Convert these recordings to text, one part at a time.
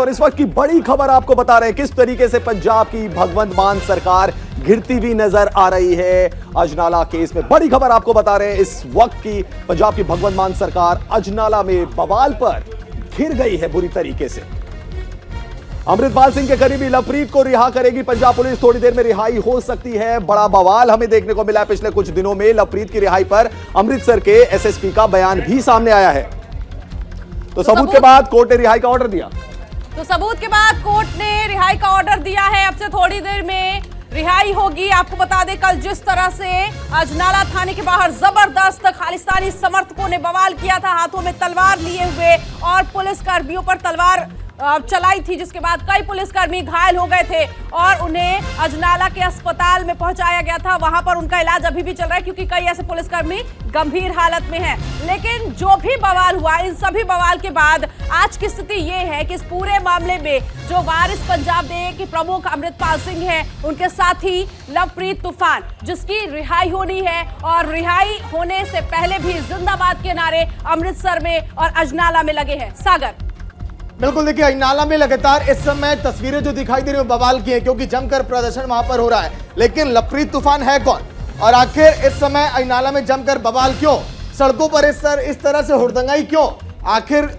और इस वक्त की बड़ी खबर आपको बता रहे हैं किस तरीके से पंजाब की भगवंत मान सरकार घिरती हुई नजर आ रही है। अजनाला केस में बड़ी खबर आपको बता रहे हैं, इस वक्त की पंजाब की भगवंत मान सरकार अजनाला में बवाल पर घिर गई है बुरी तरीके से। अमृतपाल सिंह के करीबी लवप्रीत को रिहा करेगी पंजाब पुलिस, थोड़ी देर में रिहाई हो सकती है। बड़ा बवाल हमें देखने को मिला है पिछले कुछ दिनों में। लवप्रीत की रिहाई पर अमृतसर के एसएसपी का बयान भी सामने आया है। तो सबूत के बाद कोर्ट ने रिहाई का ऑर्डर दिया। तो सबूत के बाद कोर्ट ने रिहाई का ऑर्डर दिया है। अब से थोड़ी देर में रिहाई होगी। आपको बता दें, कल जिस तरह से अजनाला थाने के बाहर जबरदस्त खालिस्तानी समर्थकों ने बवाल किया था, हाथों में तलवार लिए हुए और पुलिस कर्मियों पर तलवार चलाई थी, जिसके बाद कई पुलिसकर्मी घायल हो गए थे और उन्हें अजनाला के अस्पताल में पहुंचाया गया था। वहां पर उनका इलाज अभी भी चल रहा है क्योंकि कई ऐसे पुलिसकर्मी गंभीर हालत में हैं। लेकिन जो भी बवाल हुआ, इन सभी बवाल के बाद आज की स्थिति ये है कि इस पूरे मामले में जो वारिस पंजाब डे के प्रमुख अमृतपाल सिंह हैं, उनके साथी लवप्रीत तूफान, जिसकी रिहाई होनी है और रिहाई होने से पहले भी जिंदाबाद के नारे अमृतसर में और अजनाला में लगे हैं। सागर, बिल्कुल, देखिए अजनाला में लगातार इस समय तस्वीरें जो दिखाई दे रही है बवाल की है, क्योंकि जमकर प्रदर्शन वहां पर हो रहा है। लेकिन लवप्रीत तूफान है कौन और आखिर इस समय अजनाला में जमकर बवाल क्यों, सड़कों पर इस तरह से हुड़दंगाई क्यों? आखिर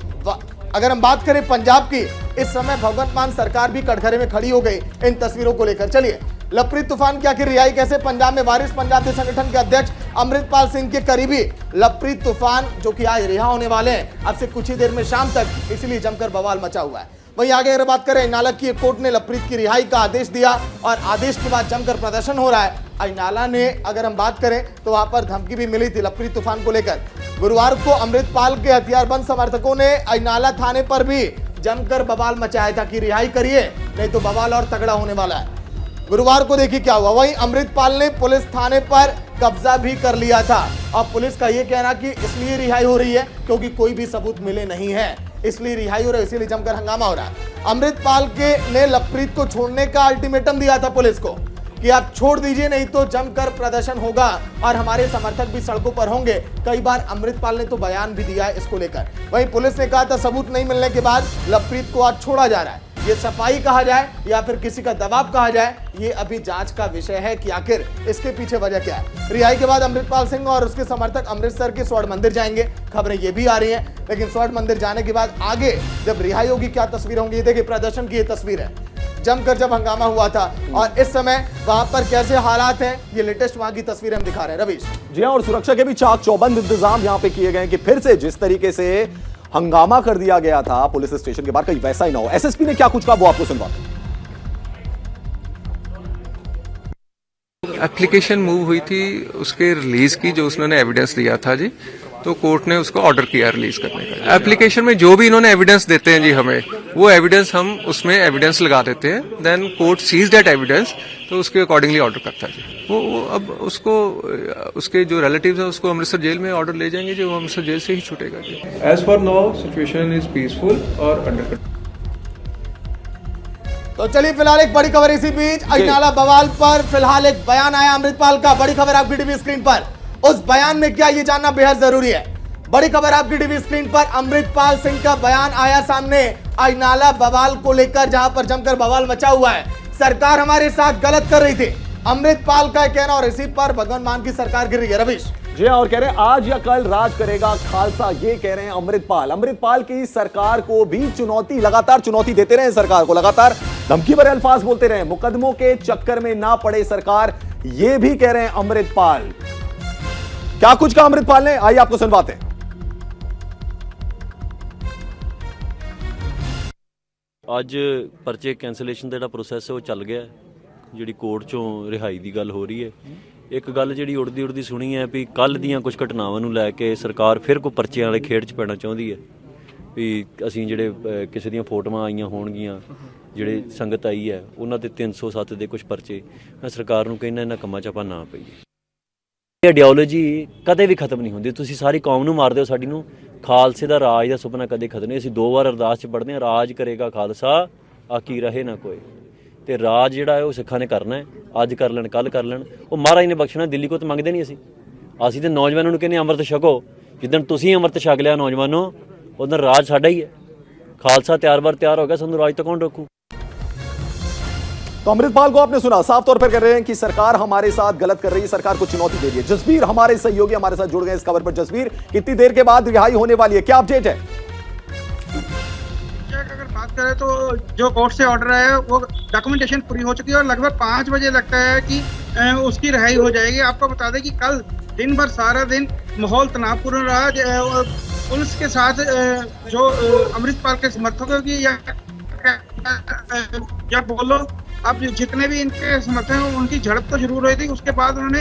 अगर हम बात करें पंजाब की, इस समय भगवंत मान सरकार भी कटघरे में खड़ी हो गई इन तस्वीरों को लेकर। चलिए, लवप्रीत तूफान की आखिर रिहाई कैसे? पंजाब में वारिस पंजाब के संगठन के अध्यक्ष अमृतपाल सिंह के करीबी लवप्रीत तूफान जो कि आज रिहा होने वाले हैं अब से कुछ ही देर में शाम तक, इसलिए जमकर बवाल मचा हुआ है। वहीं आगे अगर बात करें, अजनाला की कोर्ट ने लवप्रीत की रिहाई का आदेश दिया और आदेश के बाद जमकर प्रदर्शन हो रहा है। अजनाला ने अगर हम बात करें तो वहां पर धमकी भी मिली थी लवप्रीत तूफान को लेकर। गुरुवार को अमृतपाल के हथियारबंद समर्थकों ने अजनाला थाने पर भी जमकर बवाल मचाया था कि रिहाई करिए, नहीं तो बवाल और तगड़ा होने वाला है। गुरुवार को देखिए क्या हुआ। वहीं अमृतपाल ने पुलिस थाने पर कब्जा भी कर लिया था। अब पुलिस का यह कहना कि इसलिए रिहाई हो रही है क्योंकि कोई भी सबूत मिले नहीं है, इसलिए रिहाई हो रहा है, इसीलिए जमकर हंगामा हो रहा है। अमृतपाल ने लवप्रीत को छोड़ने का अल्टीमेटम दिया था पुलिस को कि आप छोड़ दीजिए, नहीं तो जमकर प्रदर्शन होगा और हमारे समर्थक भी सड़कों पर होंगे। कई बार अमृतपाल ने तो बयान भी दिया है इसको लेकर। वहीं पुलिस ने कहा था सबूत नहीं मिलने के बाद लवप्रीत को आज छोड़ा जा रहा है। ये सफाई कहा जाए या फिर किसी का दबाव कहा जाए, ये अभी जांच का विषय है कि आखिर इसके पीछे वजह क्या है। रिहाई के बाद अमृतपाल सिंह और उसके समर्थक अमृतसर के स्वर्ण मंदिर जाएंगे, खबरें ये भी आ रही हैं। लेकिन स्वर्ण मंदिर जाने के बाद आगे जब रिहाई होगी क्या तस्वीर होंगी, ये देखिए प्रदर्शन की ये तस्वीर है, जमकर जब हंगामा हुआ था और इस समय वहां पर कैसे हालात हैं, ये लेटेस्ट वहां की तस्वीर हम दिखा रहे हैं। रवीश जी हाँ, और सुरक्षा के भी चाक चौबंद इंतजाम यहाँ पे किए गए कि फिर से जिस तरीके से हंगामा कर दिया गया था पुलिस स्टेशन के बाहर, कहीं वैसा ही ना हो। एसएसपी ने क्या कुछ कहा वो आपको सुनवा। एप्लीकेशन मूव हुई थी उसके रिलीज की, जो उसने एविडेंस दिया था जी, तो कोर्ट ने उसको ऑर्डर किया रिलीज करने का। एप्लीकेशन में जो भी इन्होंने एविडेंस देते हैं जी हमें, वो एविडेंस हम उसमें एविडेंस लगा देते हैं, then court sees that evidence, तो उसके अकॉर्डिंगली ऑर्डर करता है जी। वो अब उसको उसके जो रिलेटिव्स हैं उसको अमृतसर जेल में ऑर्डर ले जाएंगे जो अमृतसर जेल से ही छूटेगा जी। As for now situation is peaceful और अंडर कंट्रोल। तो चलिए, फिलहाल एक बड़ी खबर इसी बीच अजनाला बवाल पर फिलहाल एक बयान आया अमृतपाल का। बड़ी खबर आपकी टीवी स्क्रीन पर, उस बयान में क्या, ये जानना बेहद जरूरी है। बड़ी खबर आपकी टीवी स्क्रीन पर, अमृतपाल सिंह का बयान आया सामने अजनाला बवाल को लेकर, जहां पर जमकर बवाल मचा हुआ है। सरकार हमारे साथ गलत कर रही थी, अमृतपाल का कहना, और इसी पर भगवंत मान की सरकार गिर रही है। रवीश जी हाँ, और कह रहे हैं आज या कल राज करेगा खालसा, ये कह रहे हैं अमृतपाल। अमृतपाल की सरकार को भी चुनौती, लगातार चुनौती देते रहे सरकार को, लगातार धमकी भरे अल्फाज बोलते रहे, मुकदमों के चक्कर में ना पड़े सरकार, ये भी कह रहे हैं अमृतपाल। क्या कुछ कहा अमृतपाल ने, आइए आपको सुनवाते हैं। ਅੱਜ ਪਰਚੇ ਕੈਂਸਲੇਸ਼ਨ ਦਾ ਜਿਹੜਾ ਪ੍ਰੋਸੈਸ ਹੈ ਉਹ ਚੱਲ ਗਿਆ, ਜਿਹੜੀ ਕੋਰਟ ਚੋਂ ਰਿਹਾਈ ਦੀ ਗੱਲ ਹੋ ਰਹੀ ਹੈ। ਇੱਕ ਗੱਲ ਜਿਹੜੀ ਉੜਦੀ ਸੁਣੀ ਹੈ ਵੀ ਕੱਲ ਦੀਆਂ ਕੁਝ ਘਟਨਾਵਾਂ ਨੂੰ ਲੈ ਕੇ ਸਰਕਾਰ ਫਿਰ ਕੋਈ ਪਰਚਿਆਂ ਵਾਲੇ ਖੇਡ 'ਚ ਪੈਣਾ ਚਾਹੁੰਦੀ ਹੈ ਵੀ ਅਸੀਂ ਜਿਹੜੇ ਕਿਸੇ ਦੀਆਂ ਫੋਟੋਆਂ ਆਈਆਂ ਹੋਣਗੀਆਂ, ਜਿਹੜੇ ਸੰਗਤ ਆਈ ਹੈ ਉਹਨਾਂ ਤੇ 307 ਦੇ ਕੁਝ ਪਰਚੇ। ਮੈਂ ਸਰਕਾਰ ਨੂੰ ਕਹਿੰਦਾ ਇਹਨਾਂ ਕੰਮਾਂ 'ਚ ਆਪਾਂ ਨਾ ਪਈਏ। ਇਹ ਆਈਡੀਓਲੋਜੀ ਕਦੇ ਵੀ ਖਤਮ ਨਹੀਂ ਹੁੰਦੀ। ਤੁਸੀਂ ਸਾਰੀ ਕੌਮ ਨੂੰ ਮਾਰਦੇ ਹੋ, ਸਾਡੀ ਨੂੰ। ਖਾਲਸੇ ਦਾ ਰਾਜ ਦਾ ਸੁਪਨਾ ਕਦੇ ਖਤਮ ਨਹੀਂ। ਅਸੀਂ 2 ਵਾਰ ਅਰਦਾਸ 'ਚ ਪੜ੍ਹਦੇ ਹਾਂ, ਰਾਜ ਕਰੇਗਾ ਖਾਲਸਾ ਆਕੀ ਰਹੇ ਨਾ ਕੋਈ। ਤੇ ਰਾਜ ਜਿਹੜਾ ਹੈ ਉਹ ਸਿੱਖਾਂ ਨੇ ਕਰਨਾ ਹੈ, ਅੱਜ ਕਰ ਲੈਣ ਕੱਲ ਕਰ ਲੈਣ, ਉਹ ਮਹਾਰਾਜ ਨੇ ਬਖਸ਼ਣਾ। ਦਿੱਲੀ ਕੋ ਤਾਂ ਮੰਗਦੇ ਨਹੀਂ ਅਸੀਂ ਤਾਂ ਨੌਜਵਾਨਾਂ ਨੂੰ ਕਹਿੰਦੇ ਅੰਮ੍ਰਿਤ ਛਕੋ। ਜਿੱਦਣ ਤੁਸੀਂ ਅੰਮ੍ਰਿਤ ਛਕ ਲਿਆ ਨੌਜਵਾਨੋ, ਉਦੋਂ ਰਾਜ ਸਾਡਾ ਹੀ ਹੈ। खालसा ਤਿਆਰ ਬਰ ਤਿਆਰ ਹੋ ਗਿਆ, ਸਾਨੂੰ ਰਾਜ ਤੋਂ ਕੌਣ ਰੋਕੂ। तो अमृतपाल को आपने सुना, साफ तौर पर कह रहे हैं कि सरकार हमारे साथ गलत कर रही है, सरकार को चुनौती दे रही है। जसबीर हमारे सहयोगी हमारे साथ जुड़ गए इस खबर पर। जसबीर, कितनी देर के बाद रिहाई होने वाली है, क्या अपडेट है? अगर बात करें तो जो कोर्ट से ऑर्डर है वो डॉक्यूमेंटेशन पूरी हो चुकी है और लगभग 5 बजे लगता है कि उसकी रिहाई हो जाएगी। आपको बता दें कि कल दिन भर सारा दिन माहौल तनावपूर्ण रहा। पुलिस के साथ जो अमृतपाल के समर्थकों की या बोलो अब जितने भी इनके समर्थक हैं उनकी झड़प तो शुरू हुई थी। उसके बाद उन्होंने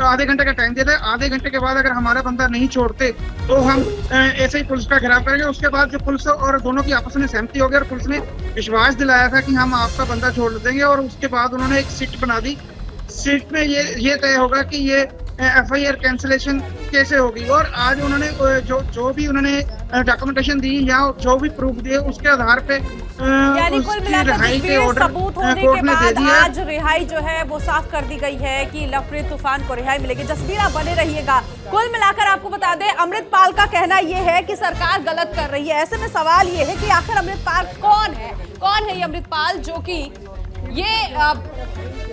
आधे घंटे का टाइम दिया था। आधे घंटे के बाद अगर हमारा बंदा नहीं छोड़ते तो हम ऐसे ही पुलिस का घेराव करेंगे। उसके बाद जो पुलिस और दोनों की आपस में सहमति हो गई और पुलिस ने विश्वास दिलाया था कि हम आपका बंदा छोड़ देंगे। और उसके बाद उन्होंने एक सीट बना दी। सीट में ये तय होगा कि ये FIR कैंसिलेशन कैसे होगी। और आज उन्होंने जो भी उन्होंने डॉक्यूमेंटेशन दी या जो भी प्रूफ दिए उसके आधार पे यानी कुल मिलाकर तस्वीरें सबूत होने के बाद आज रिहाई जो है वो साफ कर दी गई है कि लवप्रीत तूफान को रिहाई मिलेगी। जसबीर, आप बने रहिएगा। कुल मिलाकर आपको बता दें, अमृतपाल का कहना यह है कि सरकार गलत कर रही है। ऐसे में सवाल ये है कि आखिर अमृतपाल कौन है ये अमृतपाल जो कि ये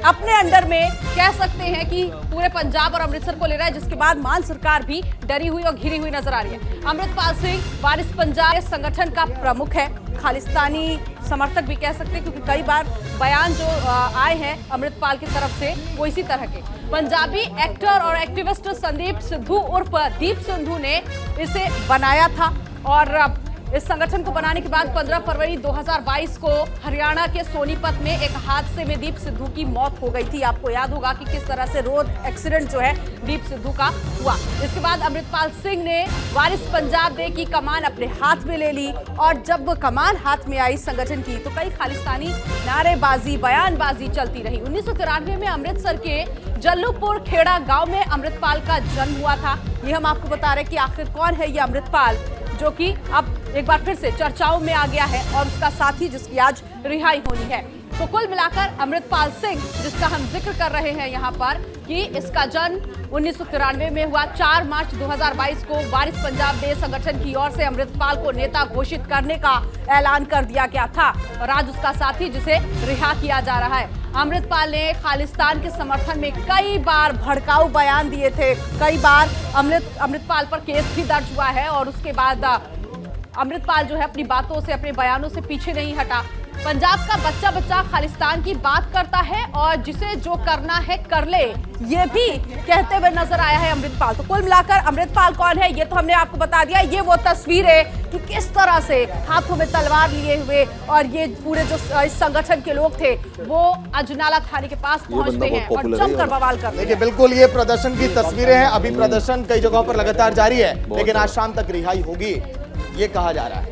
अपने अंडर में कह सकते हैं कि पूरे पंजाब और अमृतसर को ले रहा है, जिसके बाद मान सरकार भी डरी हुई और घिरी हुई नजर आ रही है। अमृतपाल सिंह वारिस पंजाब संगठन का प्रमुख है, खालिस्तानी समर्थक भी कह सकते हैं, क्योंकि कई बार बयान जो आए हैं अमृतपाल की तरफ से वो इसी तरह के। पंजाबी एक्टर और एक्टिविस्ट संदीप सिद्धू उर्फ दीप सिद्धू ने इसे बनाया था और इस संगठन को बनाने के बाद 15 फरवरी 2022 को हरियाणा के सोनीपत में एक हादसे में दीप सिद्धू की मौत हो गई थी। आपको याद होगा कि किस तरह से रोड एक्सीडेंट जो है दीप सिद्धू का हुआ। इसके बाद अमृतपाल सिंह ने वारिस पंजाब डे की कमान अपने हाथ में ले ली और जब कमान हाथ में आई संगठन की तो कई खालिस्तानी नारेबाजी बयानबाजी चलती रही। 1993 में अमृतसर के जल्लूपुर खेड़ा गांव में अमृतपाल का जन्म हुआ था। ये हम आपको बता रहे हैं कि आखिर कौन है ये अमृतपाल जो कि अब एक बार फिर से चर्चाओं में आ गया है और उसका साथी जिसकी आज रिहाई होनी है। तो कुल मिलाकर अमृतपाल सिंह जिसका हम जिक्र कर रहे हैं यहाँ पर कि इसका जन्म 1993 में हुआ। 4 मार्च 2022 को वारिस पंजाब डे संगठन की ओर से अमृतपाल को नेता घोषित करने का ऐलान कर दिया गया था और आज उसका साथी जिसे रिहा किया जा रहा है। अमृतपाल ने खालिस्तान के समर्थन में कई बार भड़काऊ बयान दिए थे। कई बार अमृतपाल पर केस भी दर्ज हुआ है और उसके बाद अमृतपाल जो है अपनी बातों से अपने बयानों से पीछे नहीं हटा। पंजाब का बच्चा बच्चा खालिस्तान की बात करता है और जिसे जो करना है कर ले, ये भी कहते हुए नजर आया है अमृतपाल। तो कुल मिलाकर अमृतपाल कौन है ये तो हमने आपको बता दिया। ये वो तस्वीर है कि किस तरह से हाथों में तलवार लिए हुए और ये पूरे जो इस संगठन के लोग थे वो अजनाला थाने के पास पहुंच गए हैं और जमकर बवाल कर रहे हैं। देखिए, बिल्कुल ये प्रदर्शन की तस्वीरें हैं। अभी प्रदर्शन कई जगहों पर लगातार जारी है, लेकिन आज शाम तक रिहाई होगी ये कहा जा रहा है।